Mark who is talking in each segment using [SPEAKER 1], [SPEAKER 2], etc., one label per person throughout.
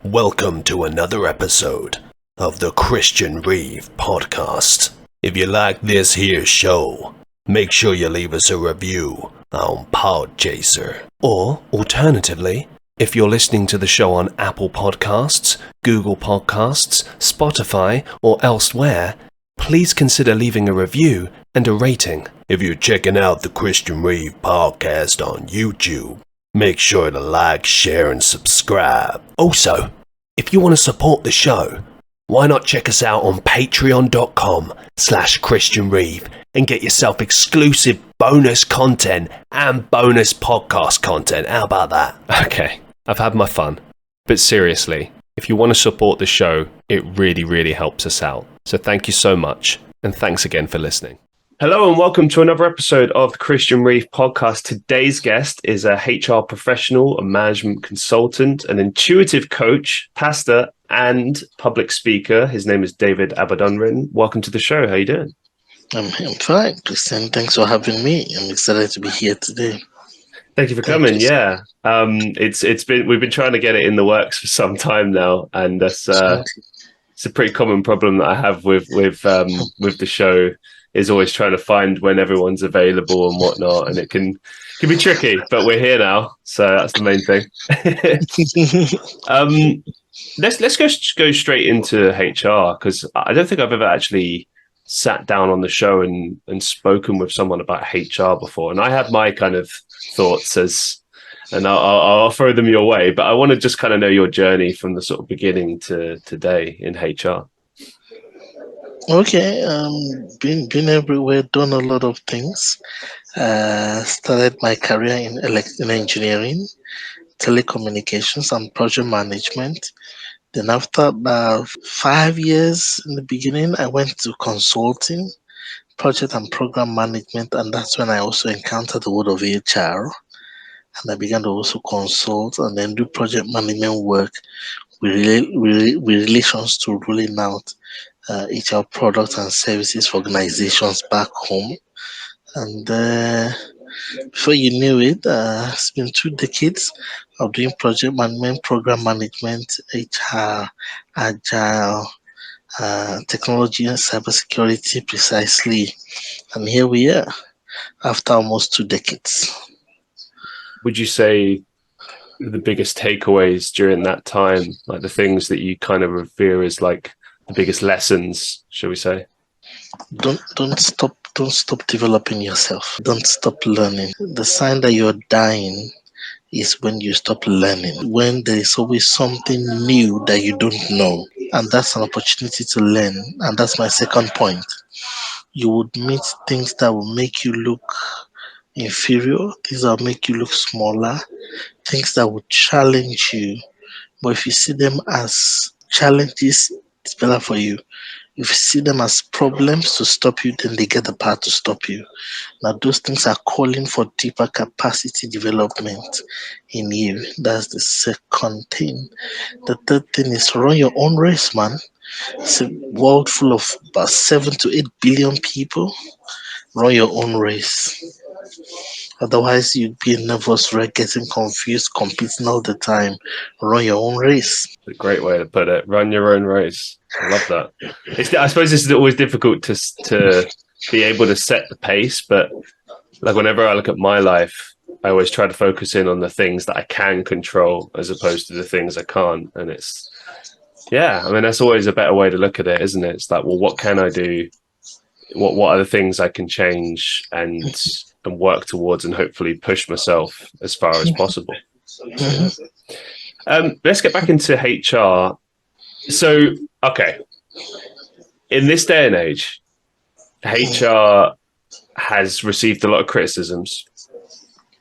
[SPEAKER 1] Welcome to another episode of the Christian Reeve podcast. If you like this here show, make sure you leave us a review on Podchaser. Or, alternatively, if you're listening to the show on Apple Podcasts, Google Podcasts, Spotify, or elsewhere, please consider leaving a review and a rating. If you're checking out the Christian Reeve podcast on YouTube, make sure to like, share, and subscribe. Also, if you want to support the show, why not check us out on patreon.com/Christian Reeve and get yourself exclusive bonus content and bonus podcast content. How about that? Okay, I've had my fun. But seriously, if you want to support the show, it really helps us out. So thank you so much, and thanks again for listening. Hello and welcome to another episode of the Christian Reeve podcast. Today's guest is a HR professional, a management consultant, an intuitive coach, pastor, and public speaker. His name is David Abodunrin. Welcome to the show. How are you doing?
[SPEAKER 2] I'm fine, Christian. Thanks for having me. I'm excited to be here today.
[SPEAKER 1] Thank you for coming. Yeah, we've been trying to get it in the works for some time now, and that's it's a pretty common problem that I have with the show. Is always trying to find when everyone's available and whatnot, and it can be tricky. But we're here now, so that's the main thing. Let's go straight into HR, because I don't think I've ever actually sat down on the show and spoken with someone about HR before, and I have my kind of thoughts and I'll throw them your way. But I want to just kind of know your journey from the sort of beginning to today in HR.
[SPEAKER 2] Okay, been everywhere, done a lot of things. Started my career in engineering, telecommunications, and project management. Then after about 5 years in the beginning, I went to consulting, project and program management, and that's when I also encountered the world of HR. And I began to also consult and then do project management work with relations to rolling out HR products and services for organizations back home. And before you knew it, it's been 2 decades of doing project management, program management, HR, agile, technology and cybersecurity precisely. And here we are after almost 2 decades.
[SPEAKER 1] Would you say the biggest takeaways during that time, like the things that you kind of revere as like the biggest lessons, shall we say?
[SPEAKER 2] Don't stop developing yourself. Don't stop learning. The sign that you're dying is when you stop learning, when there is always something new that you don't know, and that's an opportunity to learn. And that's my second point. You would meet things that will make you look inferior, things that will make you look smaller, things that will challenge you. But if you see them as challenges, it's better for you. If you see them as problems to stop you, then they get the power to stop you. Now, those things are calling for deeper capacity development in you. That's the second thing. The third thing is run your own race, man. It's a world full of about 7 to 8 billion people. Run your own race. Otherwise, you'd be a nervous wreck, getting confused, competing all the time. Run your own race.
[SPEAKER 1] A great way to put it. Run your own race. I love that. I suppose this is always difficult to be able to set the pace, but like whenever I look at my life, I always try to focus in on the things that I can control as opposed to the things I can't. And that's always a better way to look at it, isn't it? It's like, well, what can I do? What are the things I can change and work towards and hopefully push myself as far as possible? Let's get back into HR. So, okay. In this day and age, HR has received a lot of criticisms.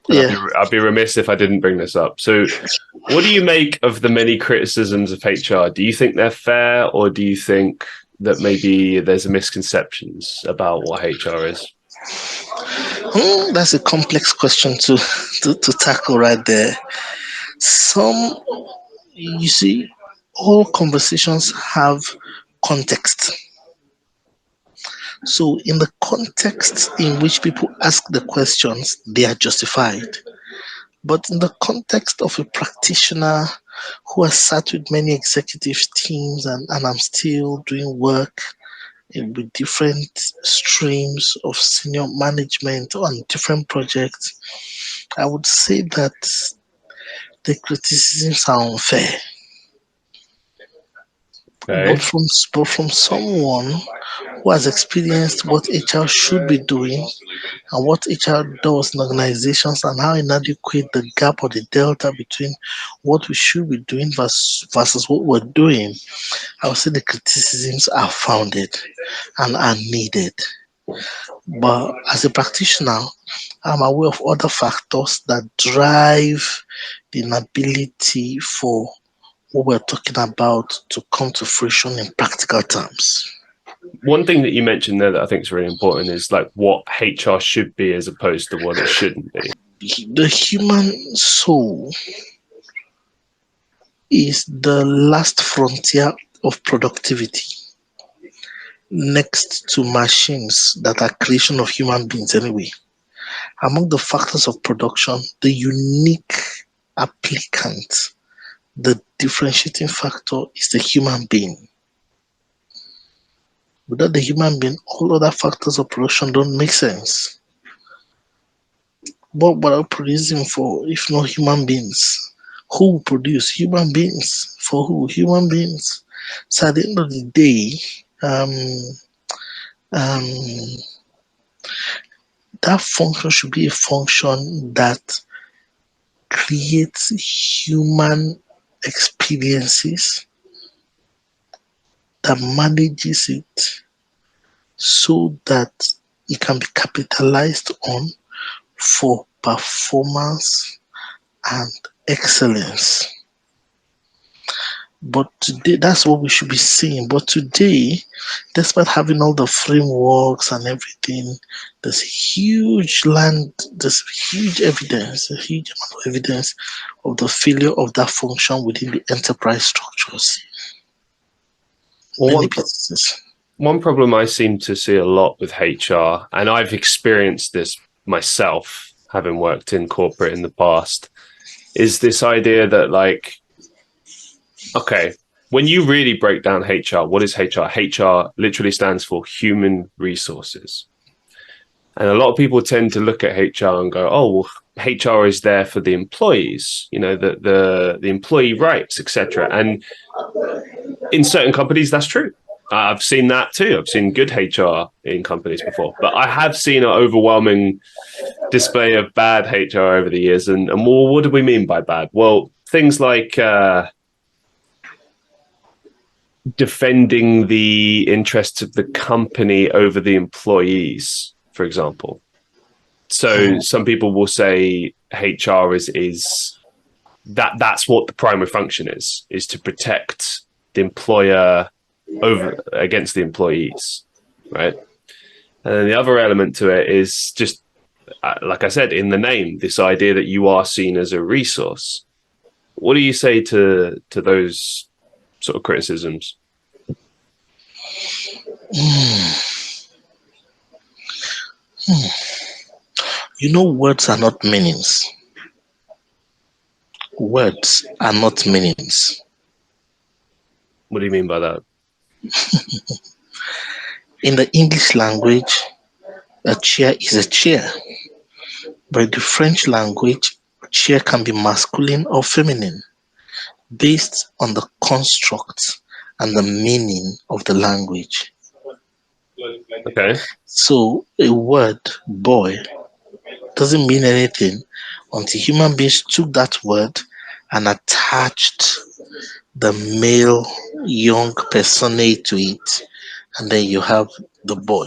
[SPEAKER 2] Yeah.
[SPEAKER 1] I'd be remiss if I didn't bring this up. So what do you make of the many criticisms of HR? Do you think they're fair, or do you think that maybe there's misconceptions about what HR is?
[SPEAKER 2] That's a complex question to tackle right there. You see, all conversations have context. So in the context in which people ask the questions, they are justified. But in the context of a practitioner who has sat with many executive teams, and I'm still doing work with different streams of senior management on different projects. I would say that the criticisms are unfair, but
[SPEAKER 1] Okay.
[SPEAKER 2] from someone who has experienced what HR should be doing and what HR does in organizations, and how inadequate the gap or the delta between what we should be doing versus what we're doing, I would say the criticisms are founded and are needed. But as a practitioner, I'm aware of other factors that drive the inability for what we're talking about to come to fruition in practical terms.
[SPEAKER 1] One thing that you mentioned there that I think is really important is like what HR should be as opposed to what it shouldn't be.
[SPEAKER 2] The human soul is the last frontier of productivity, next to machines that are creation of human beings anyway. Among the factors of production, the unique applicant, the differentiating factor is the human being. Without the human being, all other factors of production don't make sense. What are we producing for if not human beings? Who will produce? Human beings. For who? Human beings. So at the end of the day, um, um, that function should be a function that creates human experiences, that manages it so that it can be capitalized on for performance and excellence. But today, that's what we should be seeing. But today, despite having all the frameworks and everything, there's huge evidence, a huge amount of evidence of the failure of that function within the enterprise structures.
[SPEAKER 1] Well,
[SPEAKER 2] Many businesses.
[SPEAKER 1] one problem I seem to see a lot with HR, and I've experienced this myself, having worked in corporate in the past, is this idea that like, okay, when you really break down HR, what is HR? HR literally stands for human resources. And a lot of people tend to look at HR and go, oh, well, HR is there for the employees, you know, the employee rights, etc. And in certain companies, that's true. I've seen that too. I've seen good HR in companies before, but I have seen an overwhelming display of bad HR over the years. And well, what do we mean by bad? Well, things like defending the interests of the company over the employees, for example. So some people will say HR is that's what the primary function is to protect the employer over against the employees, right? And then the other element to it is just like I said in the name, this idea that you are seen as a resource. What do you say to those sort of criticisms?
[SPEAKER 2] You know, words are not meanings. Words are not meanings.
[SPEAKER 1] What do you mean by that?
[SPEAKER 2] In the English language, a chair is a chair. But in the French language, chair can be masculine or feminine based on the construct and the meaning of the language.
[SPEAKER 1] Okay.
[SPEAKER 2] So a word, boy, doesn't mean anything until human beings took that word and attached the male young personate to it, and then you have the boy.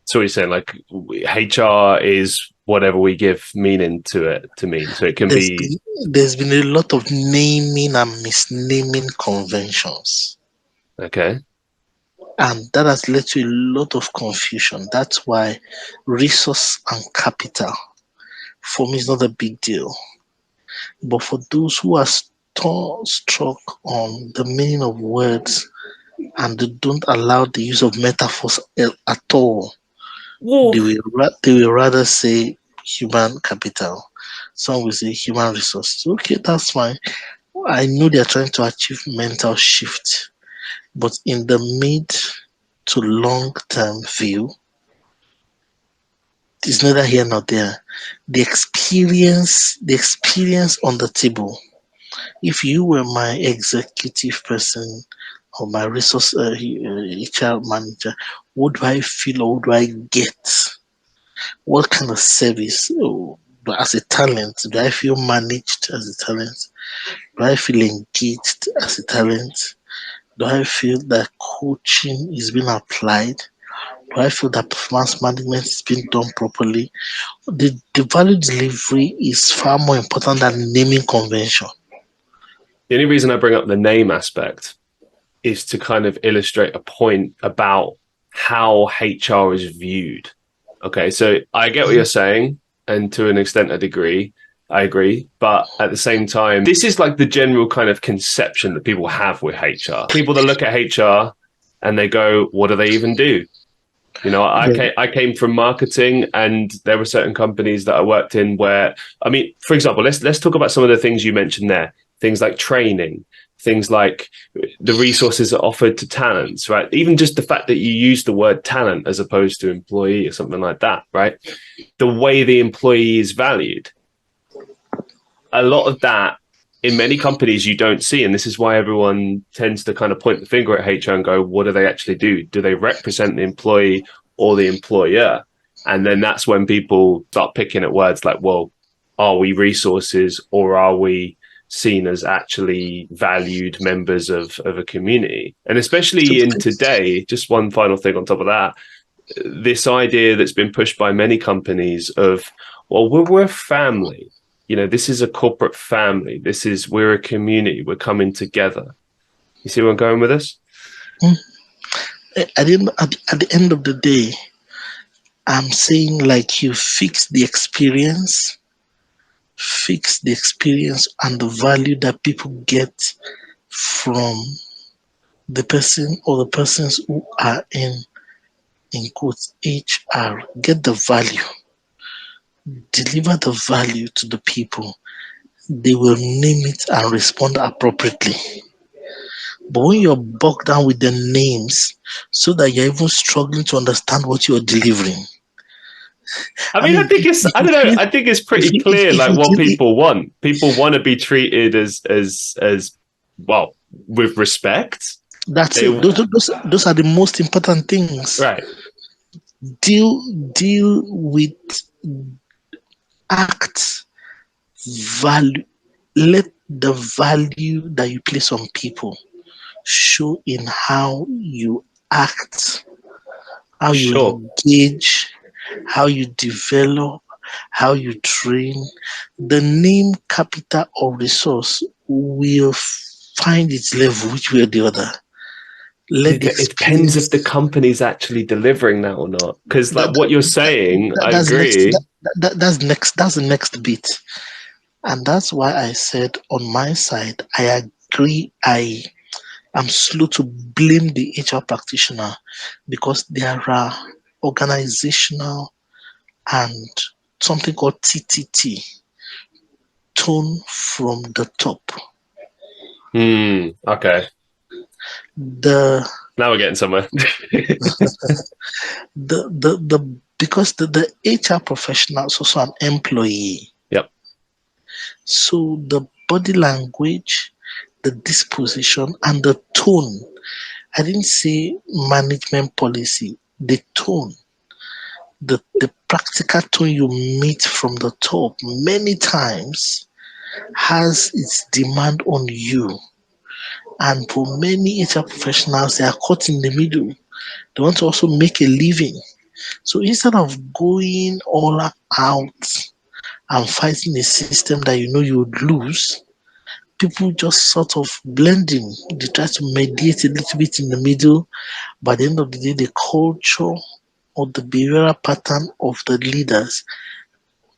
[SPEAKER 1] So you're saying like HR is whatever we give meaning to it to mean. So it can
[SPEAKER 2] There's
[SPEAKER 1] be
[SPEAKER 2] been there's been a lot of naming and misnaming conventions,
[SPEAKER 1] okay.
[SPEAKER 2] and that has led to a lot of confusion. That's why resource and capital for me is not a big deal. But for those who are struck on the meaning of words and they don't allow the use of metaphors at all,
[SPEAKER 1] Well,
[SPEAKER 2] they will rather say human capital. Some will say human resources. Okay, that's fine. I know they're trying to achieve mental shift, but in the mid to long term view, it's neither here nor there. The experience on the table. If you were my executive person or my resource HR manager, what do I feel or what do I get? What kind of service? Oh, as a talent, do I feel managed as a talent? Do I feel engaged as a talent? Do I feel that coaching is being applied? Do I feel that performance management is being done properly? The value delivery is far more important than naming convention.
[SPEAKER 3] The only reason I bring up the name aspect is to kind of illustrate a point about how HR is viewed. Okay, so I get what you're saying, and to an extent, I agree. But at the same time, this is like the general kind of conception that people have with HR. People that look at HR and they go, what do they even do? You know, I came from marketing, and there were certain companies that I worked in where, I mean, for example, let's talk about some of the things you mentioned there. Things like training, things like the resources offered to talents, right? Even just the fact that you use the word talent as opposed to employee or something like that, right? The way the employee is valued. A lot of that in many companies you don't see. And this is why everyone tends to kind of point the finger at HR and go, what do they actually do? Do they represent the employee or the employer? And then that's when people start picking at words like, well, are we resources or are we seen as actually valued members of a community? And especially in today, just one final thing on top of that, this idea that's been pushed by many companies of, well, we're a family. You know, this is a corporate family. We're a community. We're coming together. You see where I'm going with this?
[SPEAKER 2] At the end of the day, I'm saying like you fix the experience and the value that people get from the person or the persons who are in quotes HR. Get the value, deliver the value to the people. They will name it and respond appropriately. But when you're bogged down with the names so that you're even struggling to understand what you're delivering.
[SPEAKER 3] I mean, I think it's, I don't know, I think it's pretty clear, like what people want. People want to be treated as well, with respect.
[SPEAKER 2] That's it. Those are the most important things.
[SPEAKER 3] Right.
[SPEAKER 2] Deal with act value. Let the value that you place on people show in how you act, how you engage, how you develop, how you train. The name, capital, or resource will find its level, which way or the other.
[SPEAKER 3] It depends if the company's actually delivering that or not. Because like what you're saying, I agree.
[SPEAKER 2] That's the next bit. And that's why I said on my side, I agree. I am slow to blame the HR practitioner because there are organizational and something called TTT, tone from the top.
[SPEAKER 3] Okay. Now we're getting somewhere.
[SPEAKER 2] Because the HR professional is also an employee.
[SPEAKER 3] Yep.
[SPEAKER 2] So the body language, the disposition, and the tone. I didn't say management policy. The tone, the practical tone you meet from the top many times has its demand on you. And for many HR professionals, they are caught in the middle. They want to also make a living. So instead of going all out and fighting a system that you know you would lose, people just sort of blend in. They try to mediate a little bit in the middle. By the end of the day, the culture or the behavioral pattern of the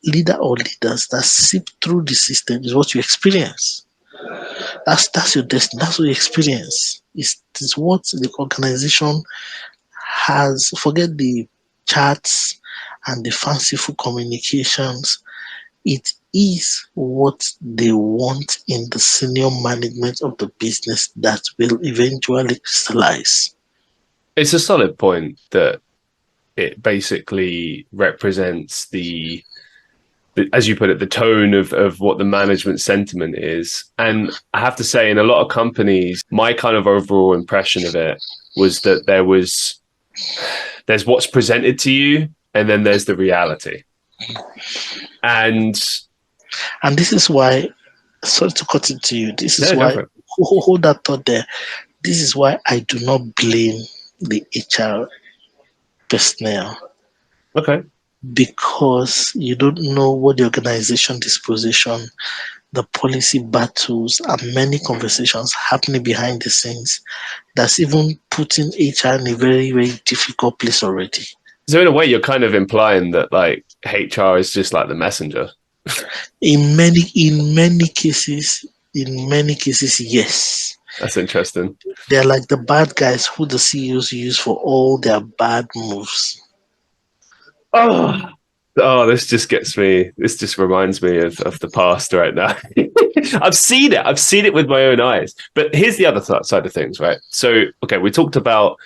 [SPEAKER 2] leader or leaders that seep through the system is what you experience. That's your destiny. That's what you experience. It's what the organization has. Forget the charts and the fanciful communications. It is what they want in the senior management of the business that will eventually crystallize.
[SPEAKER 3] It's a solid point that it basically represents as you put it, the tone of what the management sentiment is. And I have to say, in a lot of companies, my kind of overall impression of it was that there's what's presented to you, and then there's the reality. And
[SPEAKER 2] this is why, sorry to cut into you, this is
[SPEAKER 3] no, go
[SPEAKER 2] why,
[SPEAKER 3] for it.
[SPEAKER 2] hold that thought there. This is why I do not blame the HR personnel,
[SPEAKER 3] Okay.
[SPEAKER 2] because you don't know what the organization disposition, the policy battles, and many conversations happening behind the scenes that's even putting HR in a very, very difficult place already.
[SPEAKER 3] So in a way, you're kind of implying that like HR is just like the messenger.
[SPEAKER 2] In many cases, yes.
[SPEAKER 3] That's interesting.
[SPEAKER 2] They're like the bad guys who the CEOs use for all their bad moves.
[SPEAKER 3] Oh, this just gets me. This just reminds me of the past right now. I've seen it. I've seen it with my own eyes. But here's the other side of things, right? So, okay, we talked about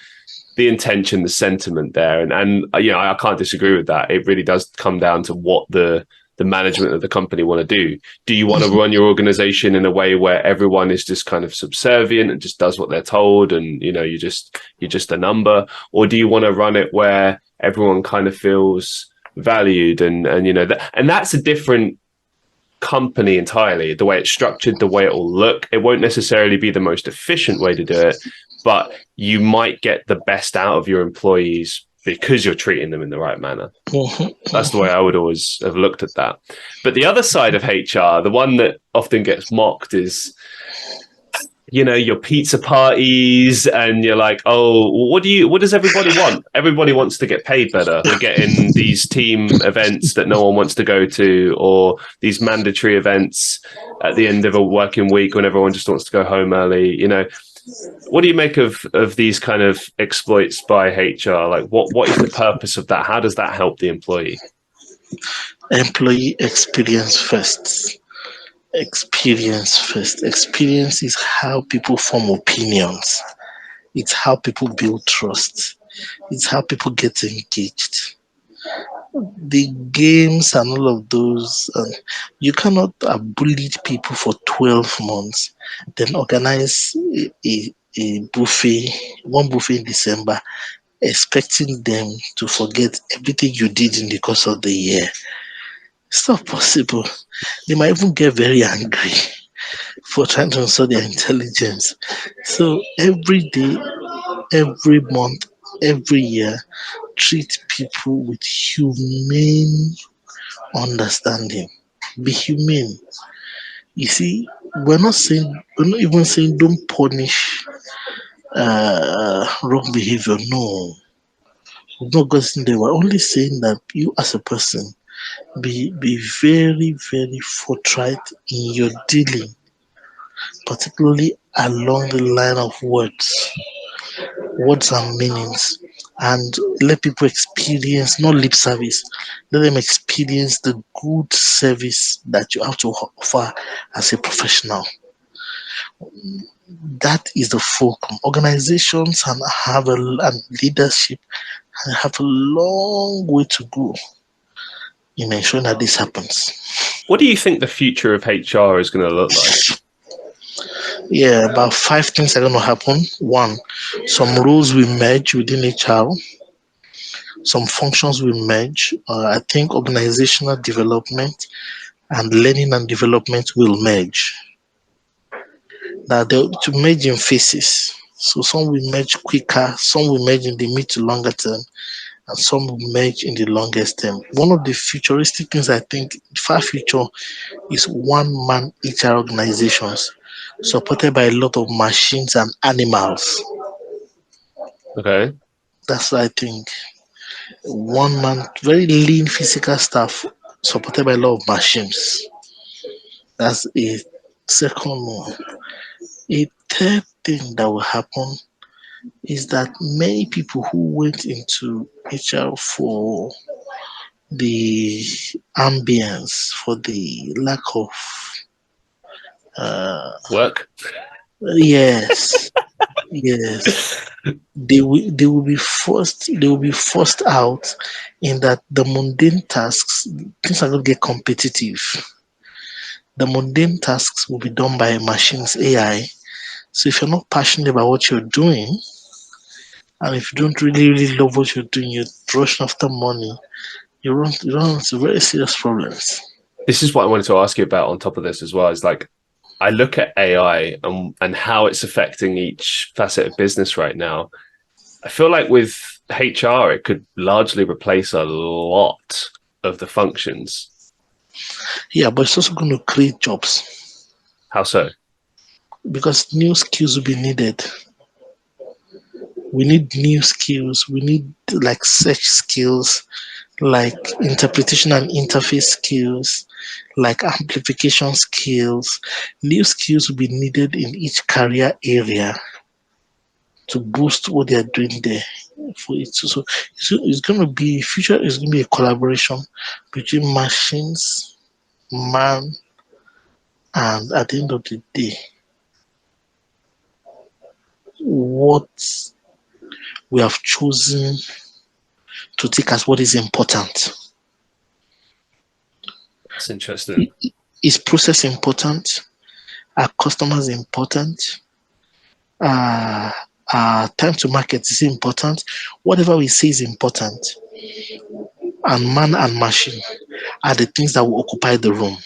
[SPEAKER 3] the intention, the sentiment there, and you know, I can't disagree with that. It really does come down to what the management of the company want to do. Do you want to run your organization in a way where everyone is just kind of subservient and just does what they're told, and you know, you're just a number, or do you want to run it where everyone kind of feels valued, and you know, and that's a different company entirely. The way it's structured, the way it will look, it won't necessarily be the most efficient way to do it, but you might get the best out of your employees because you're treating them in the right manner. That's the way I would always have looked at that. But the other side of HR, the one that often gets mocked, is, you know, your pizza parties, and you're like, oh, what does everybody want? Everybody wants to get paid better. We're getting these team events that no one wants to go to, or these mandatory events at the end of a working week when everyone just wants to go home early. You know, what do you make of these kind of exploits by HR? Like, what is the purpose of that? How does that help the employee?
[SPEAKER 2] Employee experience first. Experience is how people form opinions. It's how people build trust. It's how people get engaged. The games and all of those, you cannot have bullied people for 12 months, then organize a buffet, one buffet in December, expecting them to forget everything you did in the course of the year. It's not possible. They might even get very angry for trying to insult their intelligence. So every day, every month, every year, treat people with humane understanding. Be humane. You see, we're not even saying don't punish wrong behavior. No, we're not going there. We're only saying that you as a person be very, very forthright in your dealing, particularly along the line of words and meanings, and let people experience, not lip service, let them experience the good service that you have to offer as a professional. That is the fulcrum. Organizations and leadership have a long way to go in ensuring that this happens.
[SPEAKER 3] What do you think the future of HR is going to look like?
[SPEAKER 2] Yeah, about 5 things are going to happen. One, some roles will merge within HR. Some functions will merge. I think organizational development and learning and development will merge. That they to merge in phases. So some will merge quicker, some will merge in the mid to longer term, and some will merge in the longest term. One of the futuristic things I think far future is one-man HR organizations supported by a lot of machines and animals.
[SPEAKER 3] Okay.
[SPEAKER 2] That's what I think. One man, very lean physical staff supported by a lot of machines. That's a second one. A third thing that will happen is that many people who went into HR for the ambience, for the lack of
[SPEAKER 3] Work.
[SPEAKER 2] yes, yes. They will be forced out in that the mundane tasks, things are going to get competitive. The mundane tasks will be done by machines, AI. So if you're not passionate about what you're doing, and if you don't really love what you're doing, you're rushing after money, you run into very serious problems.
[SPEAKER 3] This is what I wanted to ask you about on top of this as well, is like, I look at AI and how it's affecting each facet of business right now. I feel like with HR, it could largely replace a lot of the functions.
[SPEAKER 2] Yeah, but it's also going to create jobs
[SPEAKER 3] How so?
[SPEAKER 2] because new skills will be needed. We need new skills. We need like search skills, like interpretation and interface skills, like amplification skills. New skills will be needed in each career area to boost what they are doing there. For it, it's going to be future. Is going to be a collaboration between machines, man, and at the end of the day, what we have chosen to take as what is important.
[SPEAKER 3] That's interesting.
[SPEAKER 2] Is process important? Are customers important? Uh, time to market is important. Whatever we say is important. And man and machine are the things that will occupy the room.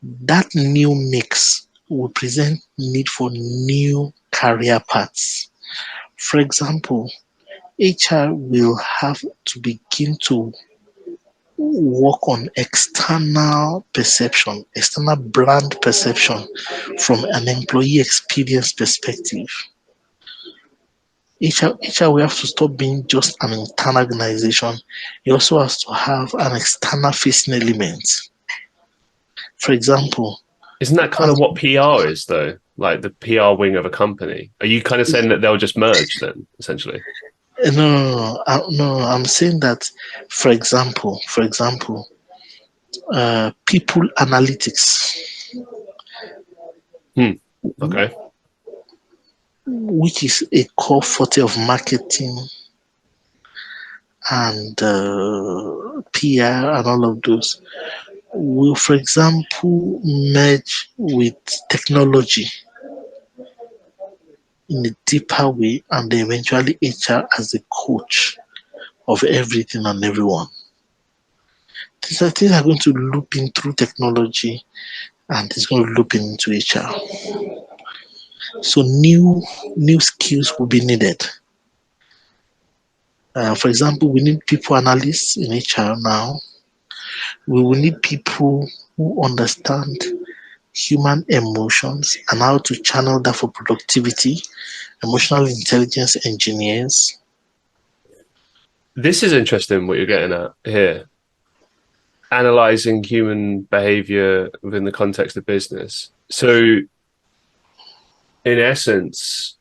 [SPEAKER 2] That new mix will present need for new career paths. For example, HR will have to begin to work on external perception, external brand perception from an employee experience perspective. HR will have to stop being just an internal organization. It also has to have an external facing element. For example,
[SPEAKER 3] Isn't that kind of what PR is, though? Like the PR wing of a company? Are you kind of saying that they'll just merge then, essentially?
[SPEAKER 2] no, I'm saying that, for example, people analytics,
[SPEAKER 3] Okay.
[SPEAKER 2] which is a core forte of marketing and PR and all of those, will, for example, merge with technology in a deeper way, and then eventually HR as the coach of everything and everyone. Things are going to loop in through technology, and it's going to loop into HR. So new skills will be needed. For example, we need people analysts in HR now. We will need people who understand human emotions and how to channel that for productivity, emotional intelligence engineers.
[SPEAKER 3] This is interesting what you're getting at here. Analyzing human behavior within the context of business. So, in essence,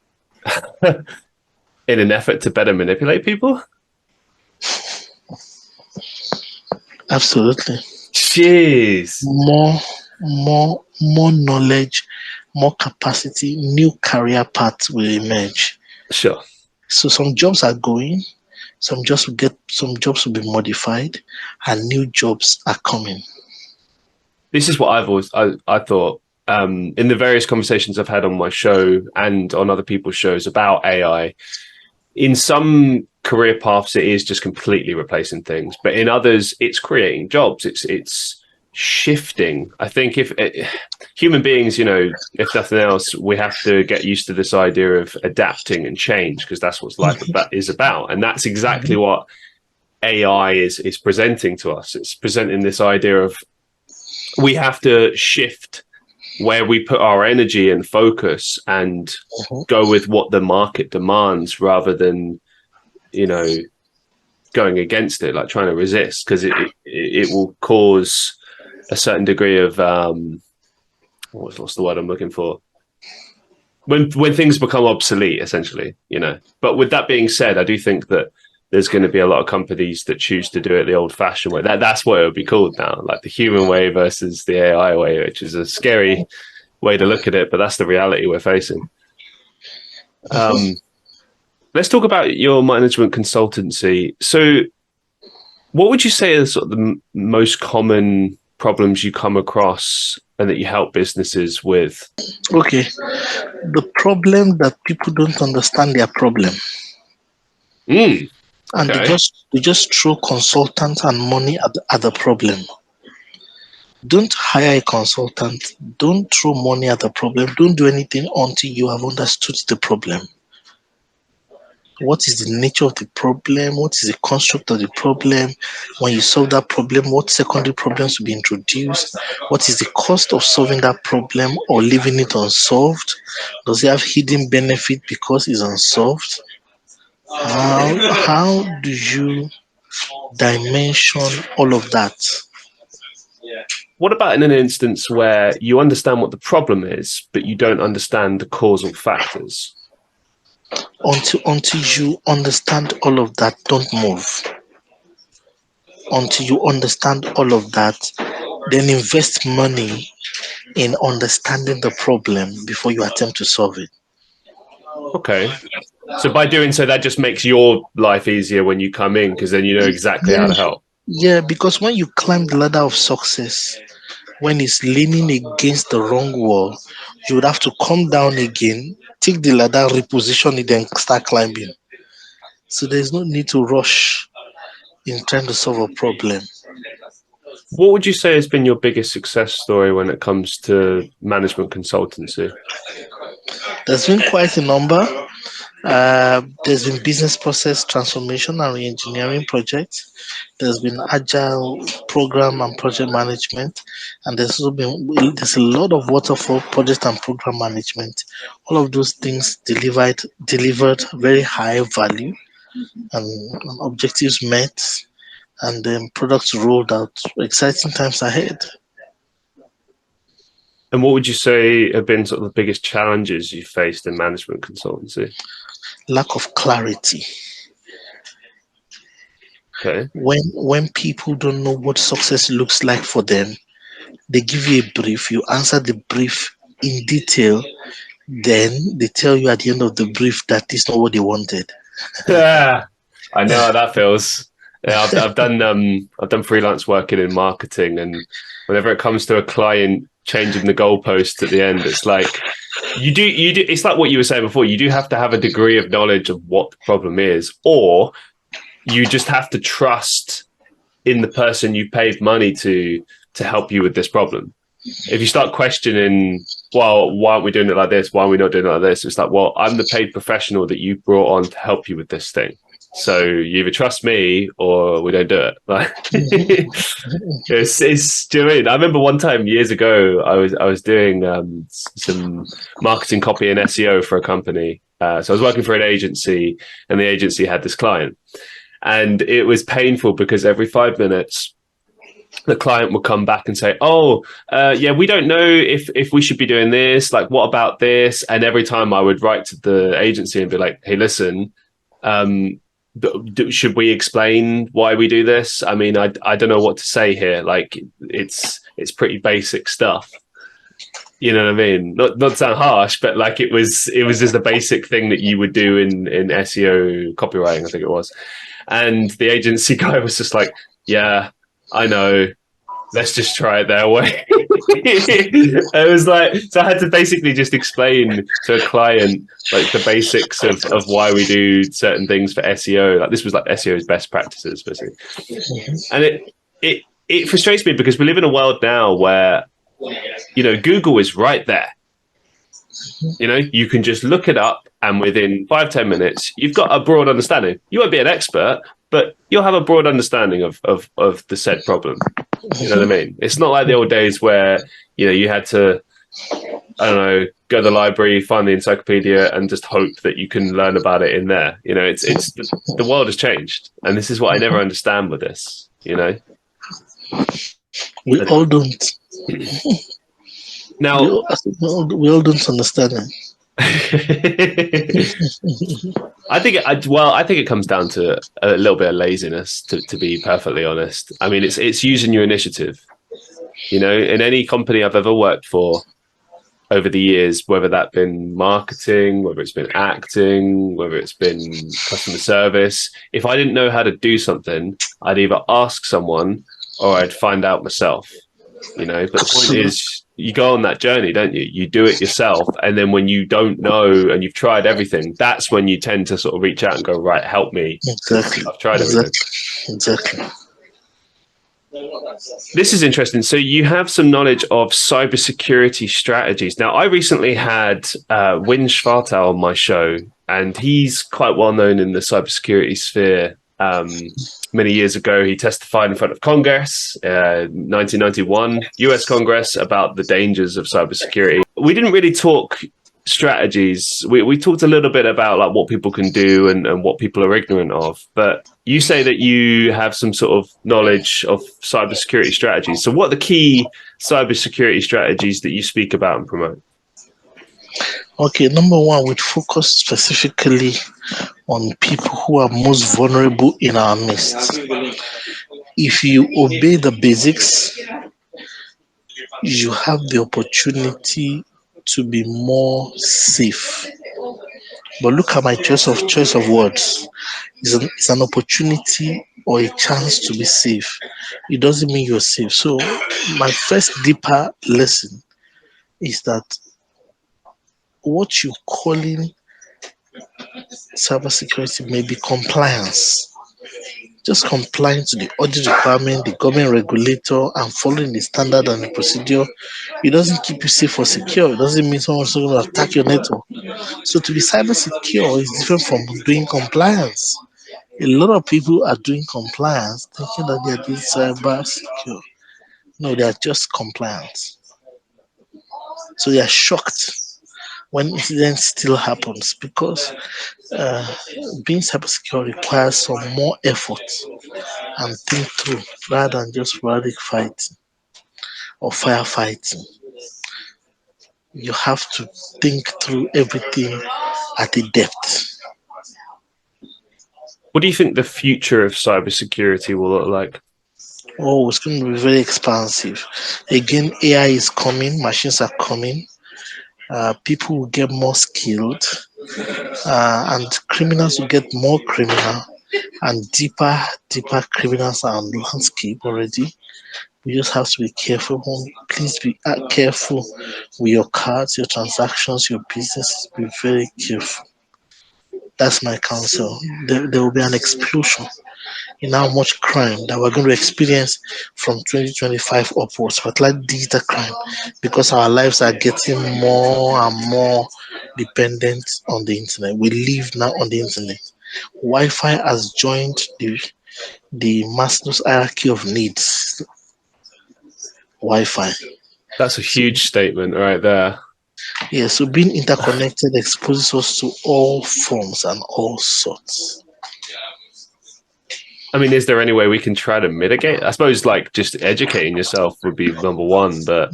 [SPEAKER 3] in an effort to better manipulate people?
[SPEAKER 2] Absolutely.
[SPEAKER 3] Jeez.
[SPEAKER 2] More knowledge, more capacity, new career paths will emerge.
[SPEAKER 3] Sure.
[SPEAKER 2] So some jobs are going, some jobs will be modified, and new jobs are coming.
[SPEAKER 3] This is what I thought in the various conversations I've had on my show and on other people's shows about AI. In some career paths, it is just completely replacing things, but in others, it's creating jobs. It's shifting. I think if human beings, if nothing else, we have to get used to this idea of adapting and change, because that's what life is about, and that's exactly what AI is presenting to us. It's presenting this idea of we have to shift where we put our energy and focus and go with what the market demands rather than, going against it, like trying to resist, because it will cause a certain degree of what's the word I'm looking for? When things become obsolete, essentially, But with that being said, I do think that there's going to be a lot of companies that choose to do it the old-fashioned way. That's what it would be called now, like the human way versus the AI way, which is a scary way to look at it, but that's the reality we're facing. Let's talk about your management consultancy. So what would you say are sort of the most common problems you come across and that you help businesses with?
[SPEAKER 2] Okay. The problem that people don't understand their problem. And
[SPEAKER 3] Okay.
[SPEAKER 2] they just throw consultants and money at the problem. Don't hire a consultant. Don't throw money at the problem. Don't do anything until you have understood the problem. What is the nature of the problem? What is the construct of the problem? When you solve that problem, what secondary problems will be introduced? What is the cost of solving that problem or leaving it unsolved? Does it have hidden benefit because it's unsolved? How do you dimension all of that?
[SPEAKER 3] What about in an instance where you understand what the problem is, but you don't understand the causal factors?
[SPEAKER 2] Until you understand all of that, don't move. Until you understand all of that, then invest money in understanding the problem before you attempt to solve it.
[SPEAKER 3] Okay. So by doing so, that just makes your life easier when you come in, because then you know exactly how to help.
[SPEAKER 2] Yeah, because when you climb the ladder of success, when it's leaning against the wrong wall, you would have to come down again, take the ladder, reposition it, then start climbing. So there's no need to rush in trying to solve a problem.
[SPEAKER 3] What would you say has been your biggest success story when it comes to management consultancy?
[SPEAKER 2] There's been quite a number. There's been business process transformation and re-engineering projects. There's been agile program and project management, and there's a lot of waterfall project and program management. All of those things delivered very high value and objectives met, and then products rolled out. Exciting times ahead.
[SPEAKER 3] And what would you say have been sort of the biggest challenges you faced in management consultancy?
[SPEAKER 2] Lack of clarity.
[SPEAKER 3] Okay.
[SPEAKER 2] When people don't know what success looks like for them, they give you a brief, you answer the brief in detail, then they tell you at the end of the brief that is not what they wanted.
[SPEAKER 3] Yeah, I know how that feels. Yeah, I've done freelance working in marketing, and whenever it comes to a client changing the goalpost at the end, it's like you do. It's like what you were saying before. You do have to have a degree of knowledge of what the problem is, or you just have to trust in the person you paid money to help you with this problem. If you start questioning, well, why aren't we doing it like this? Why are we not doing it like this? It's like, well, I'm the paid professional that you brought on to help you with this thing. So you either trust me or we don't do it. Like, it's do you know what I mean? I remember one time years ago, I was doing some marketing copy and SEO for a company. So I was working for an agency, and the agency had this client, and it was painful because every 5 minutes, the client would come back and say, "Oh, yeah, we don't know if we should be doing this. Like, what about this?" And every time I would write to the agency and be like, "Hey, listen, should we explain why we do this? I mean, I don't know what to say here. Like, it's pretty basic stuff. You know what I mean? Not to sound harsh, but like it was just a basic thing that you would do in SEO copywriting, I think it was." And the agency guy was just like, "Yeah, I know. Let's just try it their way." It was like, so I had to basically just explain to a client like the basics of why we do certain things for SEO. Like this was like SEO's best practices, basically. And it frustrates me because we live in a world now where, you know, Google is right there. You know, you can just look it up, and within 5-10 minutes, you've got a broad understanding. You won't be an expert, but you'll have a broad understanding of the said problem. You know what I mean? It's not like the old days where, you know, you had to, I don't know, go to the library, find the encyclopedia, and just hope that you can learn about it in there. You know, it's the world has changed, and this is what I never understand with this. You know,
[SPEAKER 2] We all don't.
[SPEAKER 3] now
[SPEAKER 2] We all don't understand it.
[SPEAKER 3] I think it comes down to a little bit of laziness, to be perfectly honest. I mean, it's using your initiative. You know, in any company I've ever worked for over the years, whether that been marketing, whether it's been acting, whether it's been customer service, if I didn't know how to do something, I'd either ask someone or I'd find out myself. You know, but the point is, you go on that journey, don't you? You do it yourself, and then when you don't know and you've tried everything, that's when you tend to sort of reach out and go, right, help me.
[SPEAKER 2] Exactly.
[SPEAKER 3] I've tried everything.
[SPEAKER 2] Exactly.
[SPEAKER 3] This is interesting. So you have some knowledge of cybersecurity strategies. Now, I recently had Win Schwartau on my show, and he's quite well known in the cybersecurity sphere. Many years ago, he testified in front of Congress, 1991, US Congress, about the dangers of cybersecurity. We didn't really talk strategies. We talked a little bit about like what people can do and what people are ignorant of. But you say that you have some sort of knowledge of cybersecurity strategies. So what are the key cybersecurity strategies that you speak about and promote?
[SPEAKER 2] Okay, number one, we focus specifically on people who are most vulnerable in our midst. If you obey the basics, you have the opportunity to be more safe. But look at my choice of words. It's an opportunity or a chance to be safe. It doesn't mean you're safe. So my first deeper lesson is that what you're calling cybersecurity may be compliance. Just complying to the audit requirement, the government regulator, and following the standard and the procedure. It doesn't keep you safe or secure. It doesn't mean someone's going to attack your network. So to be cyber secure is different from doing compliance. A lot of people are doing compliance thinking that they are doing cyber secure. No, they are just compliant. So they are shocked when incidents still happens because uh, being cyber secure requires some more effort and think through rather than just sporadic fighting or firefighting. You have to think through everything at a depth.
[SPEAKER 3] What do you think the future of cybersecurity will look like?
[SPEAKER 2] Oh, it's going to be very expansive. Again, AI is coming, machines are coming, people will get more skilled, and criminals will get more criminal, and deeper criminals are on landscape already. We just have to be careful. Please be careful with your cards, your transactions, your business. Be very careful. That's my counsel. There will be an explosion in how much crime that we're going to experience from 2025 upwards, particularly digital crime, because our lives are getting more and more dependent on the internet. We live now on the internet. Wi-Fi has joined the Maslow's hierarchy of needs. Wi-Fi.
[SPEAKER 3] That's a
[SPEAKER 2] So
[SPEAKER 3] huge statement right there.
[SPEAKER 2] yeah, so being interconnected exposes us to all forms and all sorts.
[SPEAKER 3] I mean, is there any way we can try to mitigate? I suppose like just educating yourself would be number one, but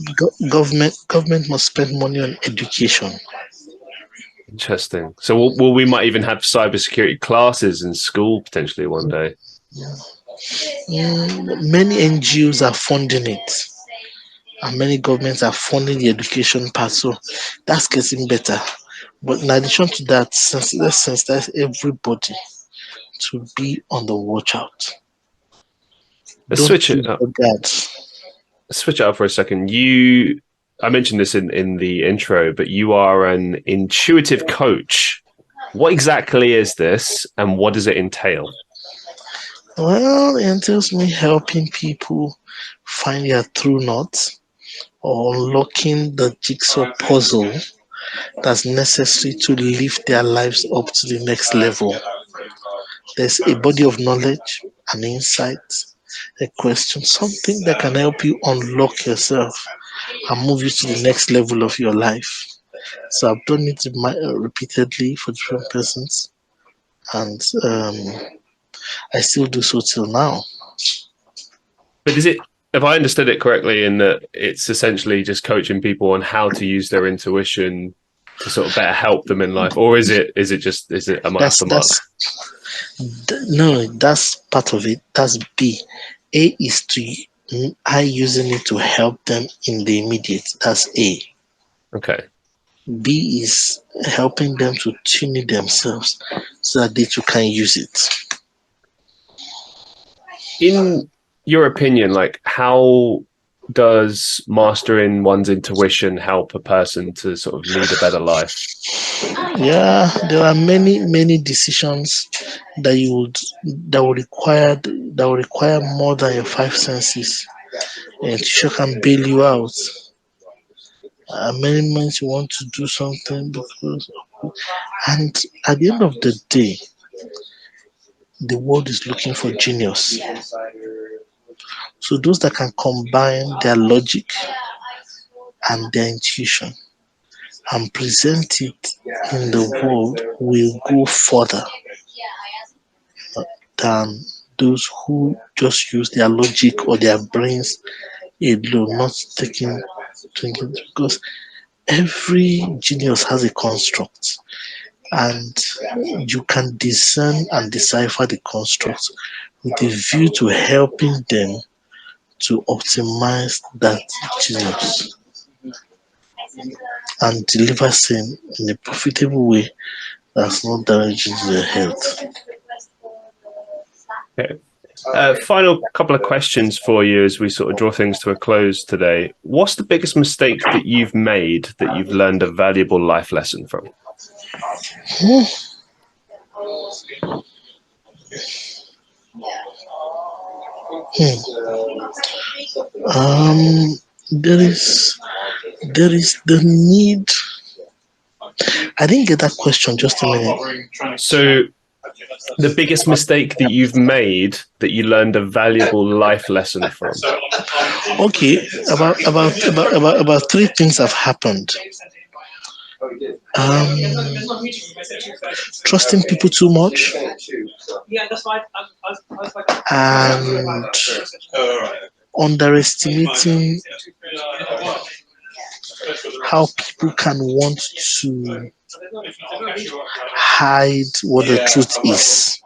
[SPEAKER 2] Government must spend money on education.
[SPEAKER 3] interesting. So we might even have cybersecurity classes in school potentially one day.
[SPEAKER 2] Many NGOs are funding it, and many governments are funding the education part. So that's getting better. But in addition to that, let's sensitize everybody to be on the watch out.
[SPEAKER 3] Let's
[SPEAKER 2] Don't
[SPEAKER 3] switch
[SPEAKER 2] keep
[SPEAKER 3] it up.
[SPEAKER 2] the guard.
[SPEAKER 3] Let's switch it up for a second. I mentioned this in the intro, but you are an intuitive coach. What exactly is this, and what does it entail?
[SPEAKER 2] Well, it entails me helping people find their true north or unlocking the jigsaw puzzle that's necessary to lift their lives up to the next level. There's a body of knowledge, an insight, a question, something that can help you unlock yourself and move you to the next level of your life. So I've done it repeatedly for different persons, and I still do so till now.
[SPEAKER 3] But is it, if I understood it correctly, in that it's essentially just coaching people on how to use their intuition to sort of better help them in life, or is it am I off the mark?
[SPEAKER 2] No, that's part of it. That's B. A is I using it to help them in the immediate. That's A.
[SPEAKER 3] Okay.
[SPEAKER 2] B is helping them to tune it themselves so that they too can use it.
[SPEAKER 3] In your opinion, like, how does mastering one's intuition help a person to sort of lead a better life?
[SPEAKER 2] Yeah, there are many decisions that will require more than your five senses. And teacher can bail you out. Many months you want to do something and at the end of the day, the world is looking for genius. So those that can combine their logic and their intuition and present it in the world will go further than those who just use their logic or their brains alone, not taking thinking, because every genius has a construct and you can discern and decipher the construct with a view to helping them to optimize that genius and deliver same in a profitable way that's not damaging to their health.
[SPEAKER 3] Okay. Final couple of questions for you as we sort of draw things to a close today. What's the biggest mistake that you've made that you've learned a valuable life lesson from?
[SPEAKER 2] There is the need. I didn't get that question. Just a minute.
[SPEAKER 3] So, the biggest mistake that you've made that you learned a valuable life lesson from?
[SPEAKER 2] Okay, about three things have happened. Trusting people too much, and underestimating how people can want to hide what the truth is.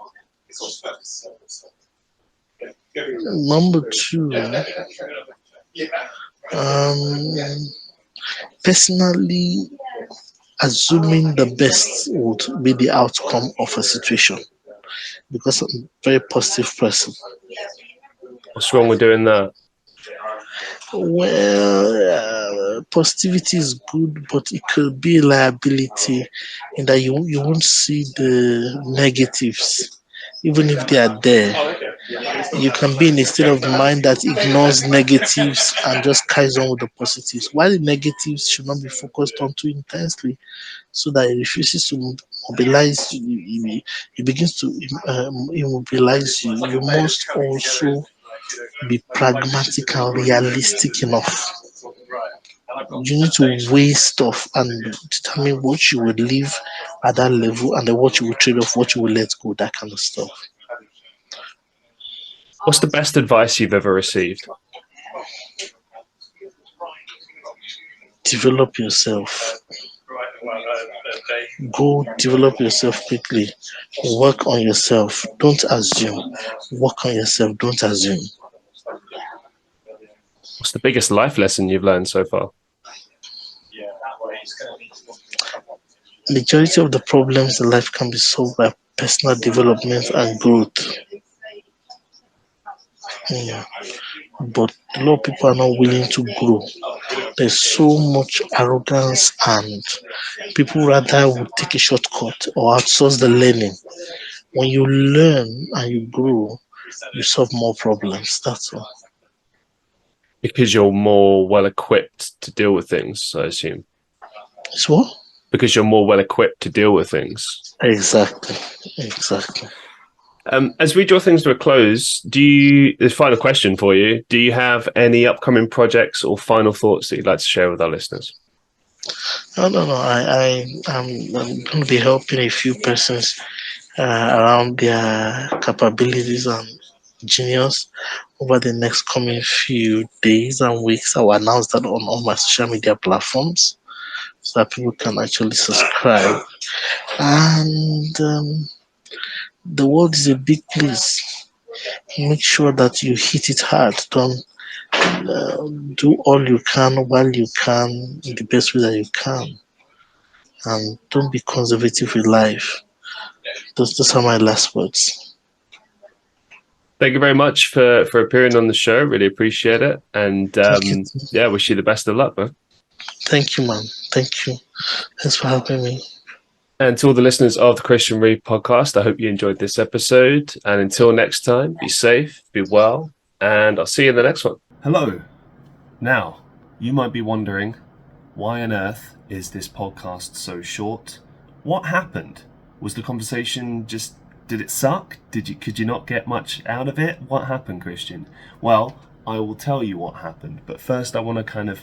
[SPEAKER 2] Number two, personally assuming the best would be the outcome of a situation because I'm a very positive person.
[SPEAKER 3] What's wrong with doing that?
[SPEAKER 2] Well, positivity is good, but it could be a liability in that you won't see the negatives, even if they are there. You can be in a state of mind that ignores negatives and just carries on with the positives, while the negatives should not be focused on too intensely so that it refuses to mobilize you. It begins to immobilize you. You must also be pragmatic and realistic enough. You need to weigh stuff and determine what you would leave at that level and then what you will trade off, what you will let go, that kind of stuff.
[SPEAKER 3] What's the best advice you've ever received?
[SPEAKER 2] Develop yourself. Go develop yourself quickly. Work on yourself. Don't assume. Work on yourself. Don't assume.
[SPEAKER 3] What's the biggest life lesson you've learned so far?
[SPEAKER 2] Majority of the problems in life can be solved by personal development and growth. Yeah. But a lot of people are not willing to grow. There's so much arrogance and people rather would take a shortcut or outsource the learning. When you learn and you grow, you solve more problems. That's all.
[SPEAKER 3] Because you're more well equipped to deal with things, I assume.
[SPEAKER 2] It's what?
[SPEAKER 3] Because you're more well equipped to deal with things.
[SPEAKER 2] Exactly.
[SPEAKER 3] As we draw things to a close, the final question for you, do you have any upcoming projects or final thoughts that you'd like to share with our listeners?
[SPEAKER 2] No. I'm going to be helping a few persons around their capabilities and genius over the next coming few days and weeks. I will announce that on all my social media platforms. so that people can actually subscribe. And the world is a big place. Make sure that you hit it hard. Don't do all you can while you can in the best way that you can, and don't be conservative with life. Those are my last words.
[SPEAKER 3] Thank you very much for appearing on the show. Really appreciate it. And yeah, wish you the best of luck, man.
[SPEAKER 2] Thank you, man. Thank you. Thanks for having me.
[SPEAKER 3] And to all the listeners of the Christian Reeve podcast, I hope you enjoyed this episode. And until next time, be safe, be well, and I'll see you in the next one. Hello. Now, you might be wondering, why on earth is this podcast so short? What happened? Was the conversation just, did it suck? Could you not get much out of it? What happened, Christian? Well, I will tell you what happened, but first I want to kind of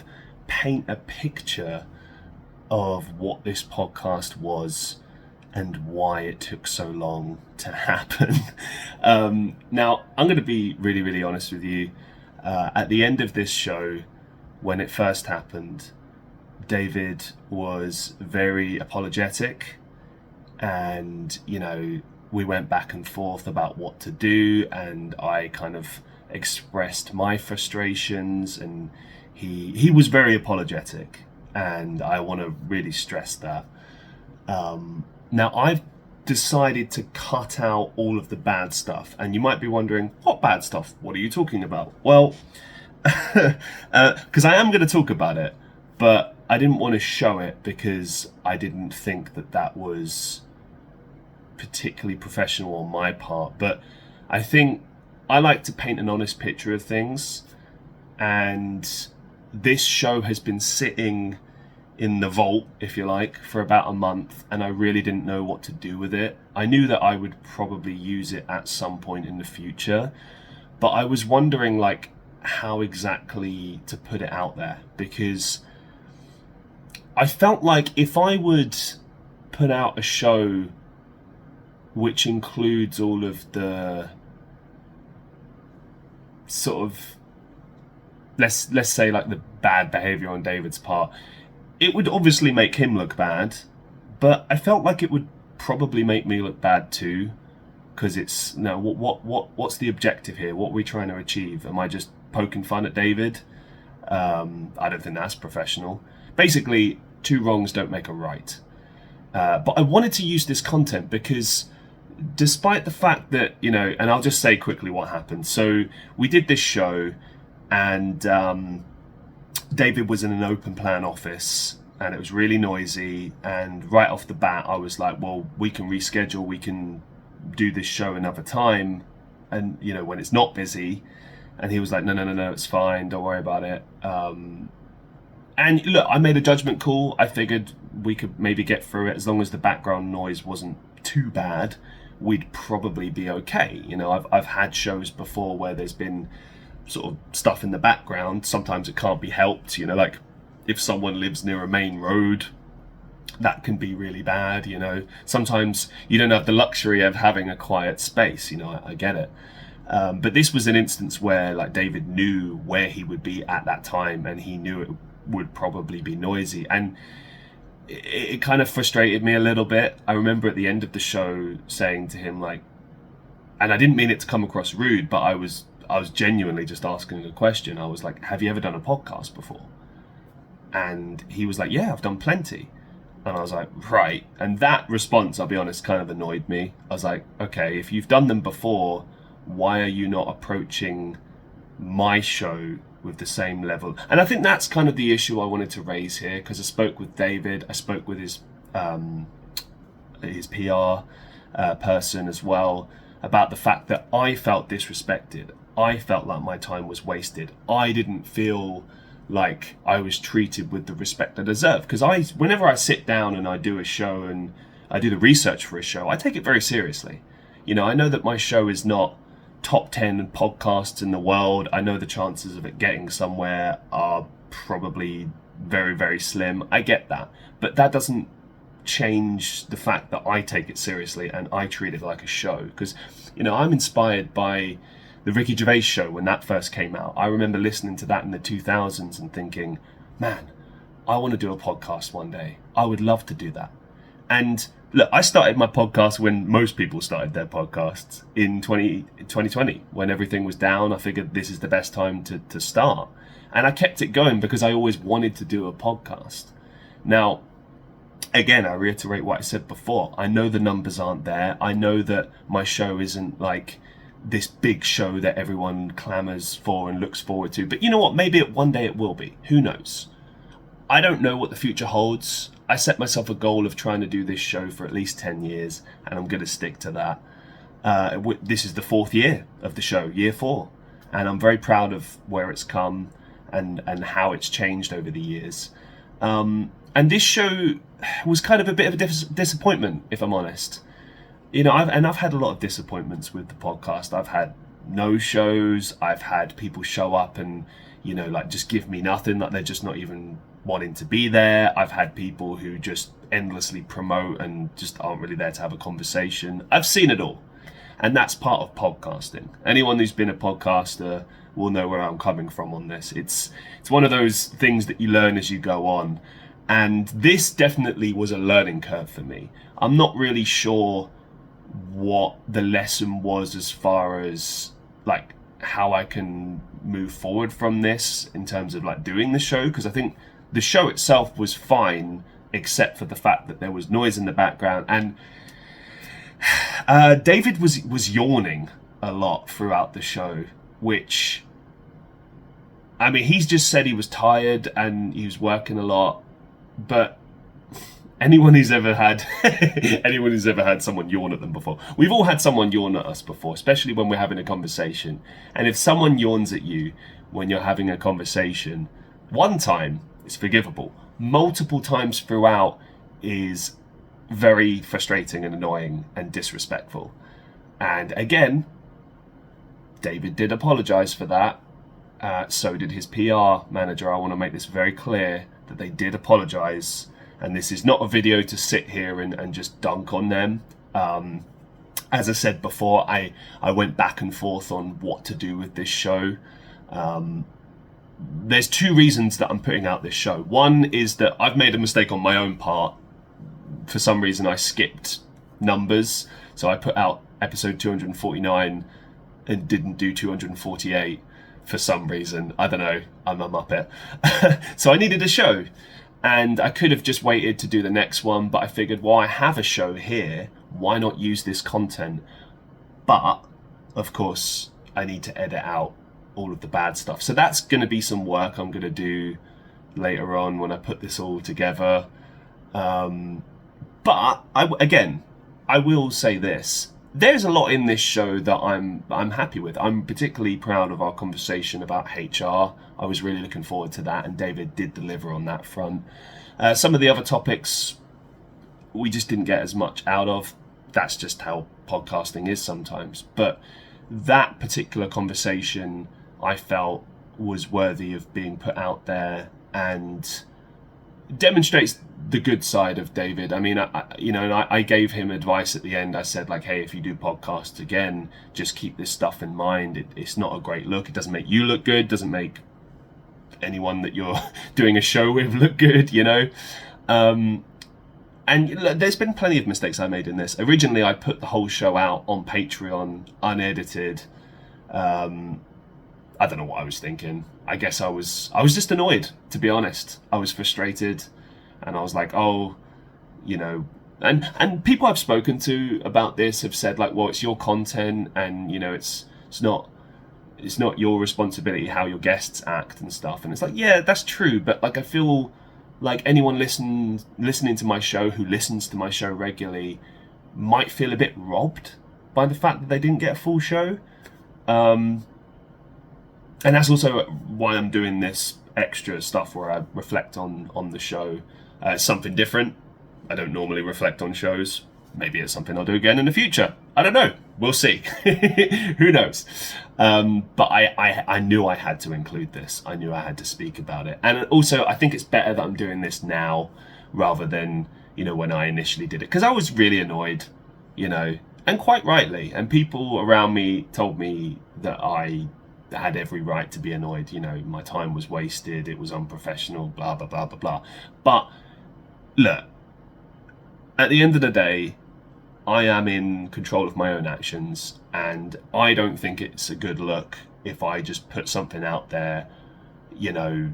[SPEAKER 3] paint a picture of what this podcast was and why it took so long to happen. Now, I'm going to be really, really honest with you. At the end of this show, when it first happened, David was very apologetic, and, you know, we went back and forth about what to do, and I kind of expressed my frustrations, and he was very apologetic, and I want to really stress that. Now, I've decided to cut out all of the bad stuff, and you might be wondering, what bad stuff? What are you talking about? Well, because I am going to talk about it, but I didn't want to show it because I didn't think that was particularly professional on my part. But I think I like to paint an honest picture of things, and this show has been sitting in the vault, if you like, for about a month, and I really didn't know what to do with it. I knew that I would probably use it at some point in the future, but I was wondering, like, how exactly to put it out there, because I felt like if I would put out a show which includes all of the sort of, let's say, like, the bad behavior on David's part, it would obviously make him look bad, but I felt like it would probably make me look bad too, because it's, no, what's the objective here? What are we trying to achieve? Am I just poking fun at David? I don't think that's professional. Basically, two wrongs don't make a right. But I wanted to use this content because despite the fact that, you know, and I'll just say quickly what happened. So we did this show, and David was in an open plan office, and it was really noisy, and right off the bat I was like, well, we can reschedule, we can do this show another time, and, you know, when it's not busy. And he was like, no, it's fine, don't worry about it. And look, I made a judgment call. I figured we could maybe get through it as long as the background noise wasn't too bad. We'd probably be okay. You know, I've had shows before where there's been sort of stuff in the background. Sometimes it can't be helped. You know, like if someone lives near a main road, that can be really bad. You know, sometimes you don't have the luxury of having a quiet space. You know, I get it. But this was an instance where, like, David knew where he would be at that time, and he knew it would probably be noisy, and it kind of frustrated me a little bit. I remember at the end of the show saying to him, like, and I didn't mean it to come across rude, but I was genuinely just asking a question. I was like, have you ever done a podcast before? And he was like, yeah, I've done plenty. And I was like, right. And that response, I'll be honest, kind of annoyed me. I was like, okay, if you've done them before, why are you not approaching my show with the same level? And I think that's kind of the issue I wanted to raise here, because I spoke with David, I spoke with his PR person as well, about the fact that I felt disrespected. I felt like my time was wasted. I didn't feel like I was treated with the respect I deserve, because whenever I sit down and I do a show and I do the research for a show, I take it very seriously. You know, I know that my show is not top 10 podcasts in the world. I know the chances of it getting somewhere are probably very, very slim. I get that. But that doesn't change the fact that I take it seriously and I treat it like a show. Because, you know, I'm inspired by the Ricky Gervais show when that first came out. I remember listening to that in the 2000s and thinking, man, I want to do a podcast one day. I would love to do that. And look, I started my podcast when most people started their podcasts in 2020, when everything was down. I figured this is the best time to start. And I kept it going because I always wanted to do a podcast. Now, again, I reiterate what I said before. I know the numbers aren't there. I know that my show isn't like this big show that everyone clamors for and looks forward to. But you know what? Maybe one day it will be. Who knows? I don't know what the future holds. I set myself a goal of trying to do this show for at least 10 years, and I'm going to stick to that. This is the 4th year of the show, year 4. And I'm very proud of where it's come and how it's changed over the years. And this show was kind of a bit of a disappointment, if I'm honest. You know, I've had a lot of disappointments with the podcast. I've had no shows. I've had people show up and, you know, like just give me nothing, like they're just not even wanting to be there. I've had people who just endlessly promote and just aren't really there to have a conversation. I've seen it all. And that's part of podcasting. Anyone who's been a podcaster will know where I'm coming from on this. It's one of those things that you learn as you go on. And this definitely was a learning curve for me. I'm not really sure what the lesson was as far as like how I can move forward from this in terms of like doing the show, because I think the show itself was fine except for the fact that there was noise in the background, and David was yawning a lot throughout the show, which, I mean, he's just said he was tired and he was working a lot, but anyone who's ever had someone yawn at them before, we've all had someone yawn at us before, especially when we're having a conversation. And if someone yawns at you when you're having a conversation, one time it's forgivable. Multiple times throughout is very frustrating and annoying and disrespectful. And again, David did apologize for that. So did his PR manager. I want to make this very clear that they did apologize. And this is not a video to sit here and just dunk on them. As I said before, I went back and forth on what to do with this show. There's 2 reasons that I'm putting out this show. One is that I've made a mistake on my own part. For some reason, I skipped numbers. So I put out episode 249 and didn't do 248 for some reason. I don't know. I'm a muppet. So I needed a show. And I could have just waited to do the next one, but I figured, well, I have a show here. Why not use this content? But, of course, I need to edit out all of the bad stuff. So that's going to be some work I'm going to do later on when I put this all together. But, I will say this. There's a lot in this show that I'm happy with. I'm particularly proud of our conversation about HR. I was really looking forward to that, and David did deliver on that front. Some of the other topics we just didn't get as much out of. That's just how podcasting is sometimes. But that particular conversation I felt was worthy of being put out there and demonstrates the good side of David. I mean, I gave him advice at the end. I said, like, hey, if you do podcasts again, just keep this stuff in mind. It's not a great look. It doesn't make you look good. Doesn't make anyone that you're doing a show with look good, you know. And there's been plenty of mistakes I made in this. Originally, I put the whole show out on Patreon, unedited. I don't know what I was thinking. I guess I was just annoyed, to be honest. I was frustrated, and I was like, oh, you know, and people I've spoken to about this have said, like, well, it's your content, and you know, it's not your responsibility how your guests act and stuff. And it's like, yeah, that's true, but like, I feel like anyone listening to my show who listens to my show regularly might feel a bit robbed by the fact that they didn't get a full show. And that's also why I'm doing this extra stuff where I reflect on the show. Something different. I don't normally reflect on shows. Maybe it's something I'll do again in the future. I don't know. We'll see. Who knows? But I knew I had to include this. I knew I had to speak about it. And also, I think it's better that I'm doing this now rather than, you know, when I initially did it. Because I was really annoyed, you know, and quite rightly. And people around me told me that I had every right to be annoyed. You know, my time was wasted, it was unprofessional, blah, blah, blah, blah, blah. But look, at the end of the day, I am in control of my own actions, and I don't think it's a good look if I just put something out there, you know,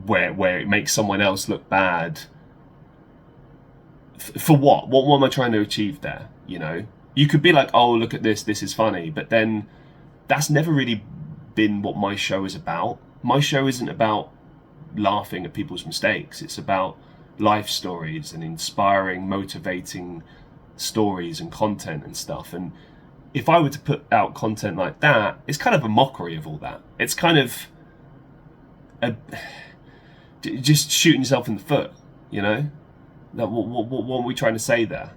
[SPEAKER 3] where it makes someone else look bad. For what? What am I trying to achieve there? You know, you could be like, oh, look at this is funny, but then that's never really been what my show is about. My show isn't about laughing at people's mistakes. It's about life stories and inspiring, motivating stories and content and stuff. And if I were to put out content like that, it's kind of a mockery of all that. It's kind of just shooting yourself in the foot, you know? What are we trying to say there?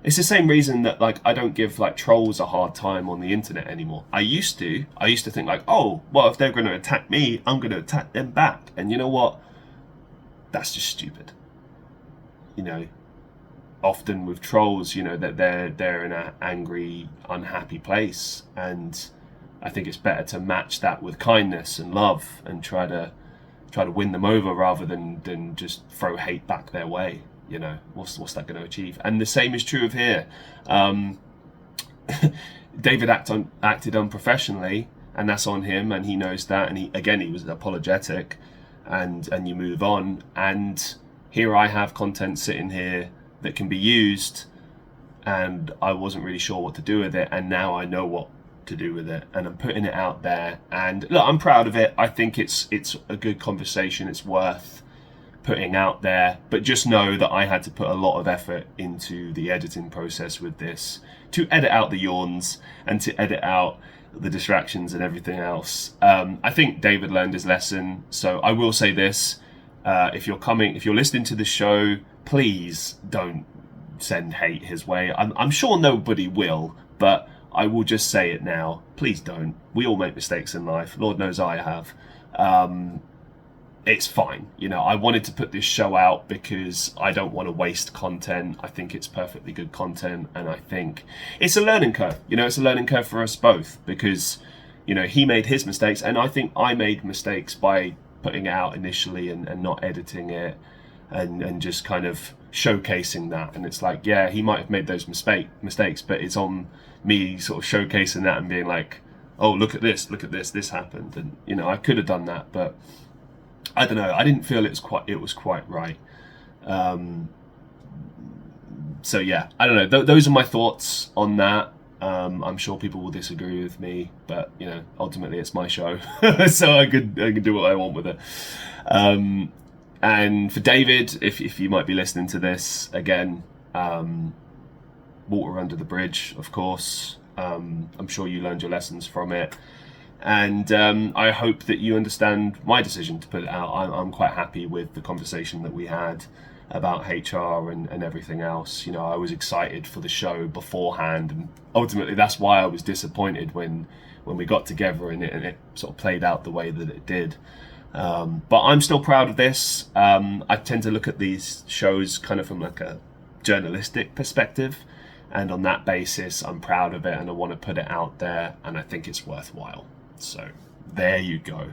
[SPEAKER 3] It's the same reason that, like, I don't give like trolls a hard time on the internet anymore. I used to think like, oh, well, if they're going to attack me, I'm going to attack them back. And you know what? That's just stupid. You know, often with trolls, you know, that they're in an angry, unhappy place, and I think it's better to match that with kindness and love and try to win them over rather than just throw hate back their way. You know, what's that going to achieve? And the same is true of here. David acted unprofessionally, and that's on him, and he knows that, and he was apologetic, and you move on. And here I have content sitting here that can be used, and I wasn't really sure what to do with it, and now I know what to do with it, and I'm putting it out there. And look, I'm proud of it. I think it's a good conversation. It's worth putting out there, but just know that I had to put a lot of effort into the editing process with this, to edit out the yawns and to edit out the distractions and everything else. I think David learned his lesson. So I will say this, if you're listening to the show, please don't send hate his way. I'm sure nobody will, but I will just say it now. Please don't. We all make mistakes in life. Lord knows I have. It's fine. You know, I wanted to put this show out because I don't want to waste content. I think it's perfectly good content, and I think it's a learning curve. You know, it's a learning curve for us both because, you know, he made his mistakes, and I think I made mistakes by putting it out initially and not editing it and just kind of showcasing that. And it's like, yeah, he might have made those mistakes, but it's on me sort of showcasing that and being like, oh, look at this, this happened. And, you know, I could have done that, but I don't know. I didn't feel it was quite right. So yeah, I don't know. Those are my thoughts on that. I'm sure people will disagree with me, but you know, ultimately it's my show, so I can do what I want with it. And for David, if you might be listening to this again, water under the bridge, of course. I'm sure you learned your lessons from it. And I hope that you understand my decision to put it out. I'm quite happy with the conversation that we had about HR and everything else. You know, I was excited for the show beforehand, and ultimately that's why I was disappointed when we got together and it sort of played out the way that it did. But I'm still proud of this. I tend to look at these shows kind of from like a journalistic perspective, and on that basis I'm proud of it and I want to put it out there, and I think it's worthwhile. So there you go.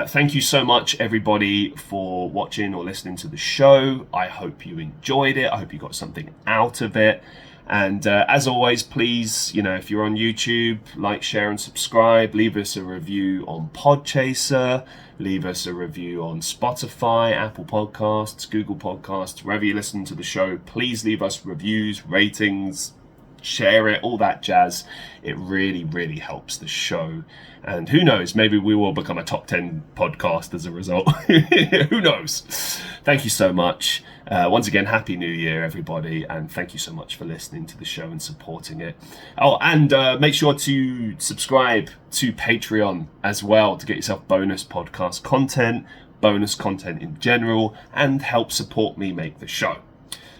[SPEAKER 3] Thank you so much, everybody, for watching or listening to the show. I hope you enjoyed it. I hope you got something out of it. And as always, please, you know, if you're on YouTube, like, share, and subscribe. Leave us a review on Podchaser. Leave us a review on Spotify, Apple Podcasts, Google Podcasts, wherever you listen to the show. Please leave us reviews, ratings, share it, all that jazz. It really, really helps the show. And who knows, maybe we will become a top 10 podcast as a result. Who knows? Thank you so much. Once again, Happy New Year, everybody. And thank you so much for listening to the show and supporting it. Oh, and make sure to subscribe to Patreon as well to get yourself bonus podcast content, bonus content in general, and help support me make the show.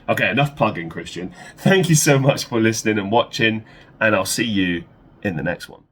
[SPEAKER 3] Okay, enough plugging, Christian. Thank you so much for listening and watching, and I'll see you in the next one.